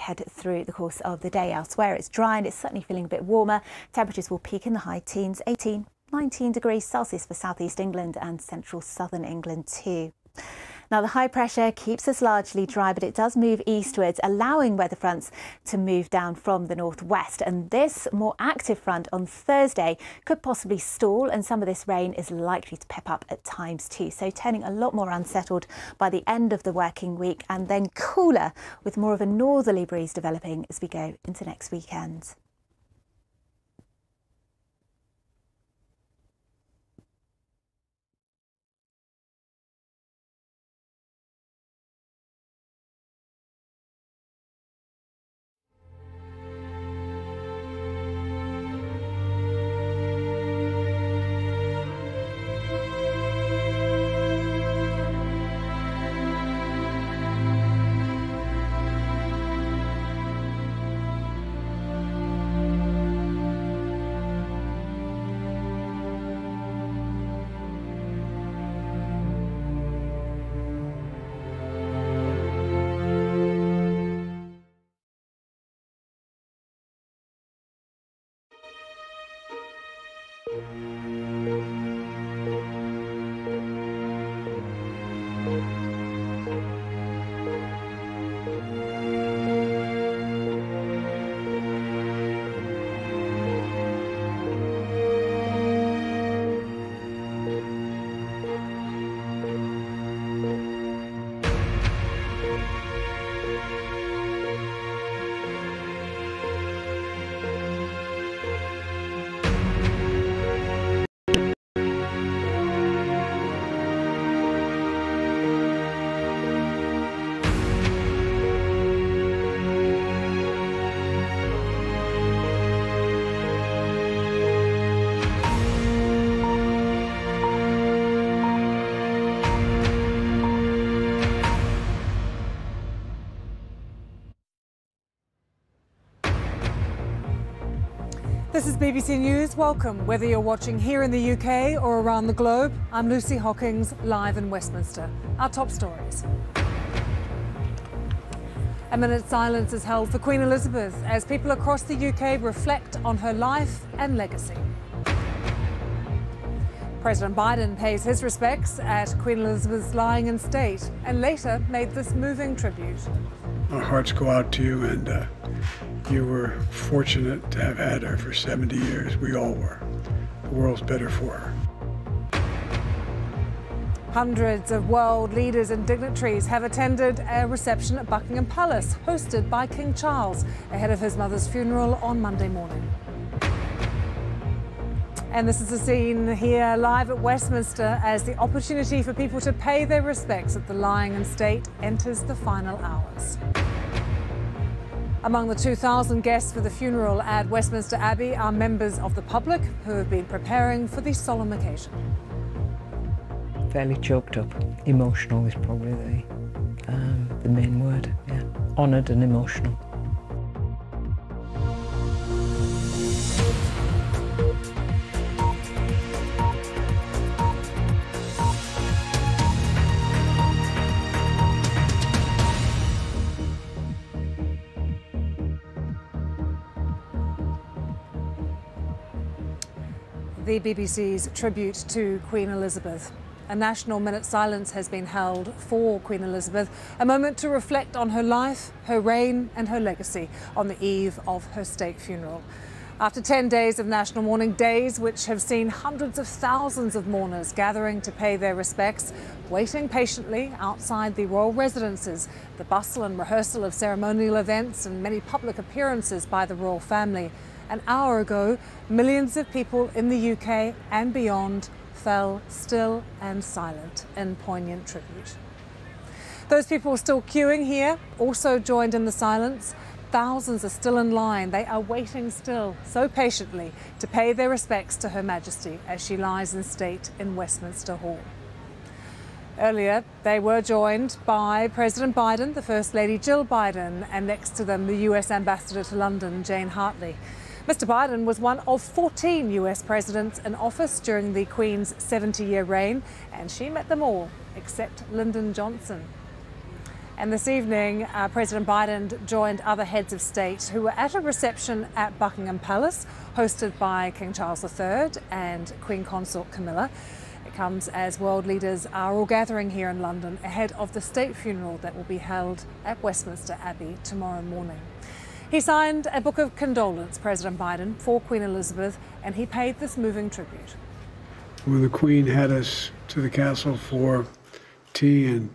head through the course of the day. Elsewhere it's dry and it's certainly feeling a bit warmer. Temperatures will peak in the high teens, 18, 19 degrees Celsius for southeast England and central southern England too. Now, the high pressure keeps us largely dry, but it does move eastwards, allowing weather fronts to move down from the northwest. And this more active front on Thursday could possibly stall, and some of this rain is likely to pep up at times too. So turning a lot more unsettled by the end of the working week, and then cooler with more of a northerly breeze developing as we go into next weekend. This is BBC News. Welcome. Whether you're watching here in the UK or around the globe, I'm Lucy Hockings, live in Westminster. Our top stories. A minute's silence is held for Queen Elizabeth as people across the UK reflect on her life and legacy. President Biden pays his respects at Queen Elizabeth's lying in state and later made this moving tribute. Our hearts go out to you, and you were fortunate to have had her for 70 years. We all were. The world's better for her. Hundreds of world leaders and dignitaries have attended a reception at Buckingham Palace, hosted by King Charles, ahead of his mother's funeral on Monday morning. And this is the scene here live at Westminster as the opportunity for people to pay their respects at the lying in state enters the final hours. Among the 2,000 guests for the funeral at Westminster Abbey are members of the public who have been preparing for the solemn occasion. Fairly choked up. Emotional is probably the main word. Yeah, honoured and emotional. The BBC's tribute to Queen Elizabeth. A national minute silence has been held for Queen Elizabeth, a moment to reflect on her life, her reign and her legacy on the eve of her state funeral. After 10 days of national mourning, days which have seen hundreds of thousands of mourners gathering to pay their respects, waiting patiently outside the royal residences, the bustle and rehearsal of ceremonial events and many public appearances by the royal family. An hour ago, millions of people in the UK and beyond fell still and silent in poignant tribute. Those people still queuing here also joined in the silence. Thousands are still in line. They are waiting still, so patiently, to pay their respects to Her Majesty as she lies in state in Westminster Hall. Earlier, they were joined by President Biden, the First Lady Jill Biden, and next to them, the US Ambassador to London, Jane Hartley. Mr. Biden was one of 14 US presidents in office during the Queen's 70-year reign, and she met them all, except Lyndon Johnson. And this evening, President Biden joined other heads of state who were at a reception at Buckingham Palace, hosted by King Charles III and Queen Consort Camilla. It comes as world leaders are all gathering here in London ahead of the state funeral that will be held at Westminster Abbey tomorrow morning. He signed a book of condolence, President Biden, for Queen Elizabeth, and he paid this moving tribute. When the Queen had us to the castle for tea and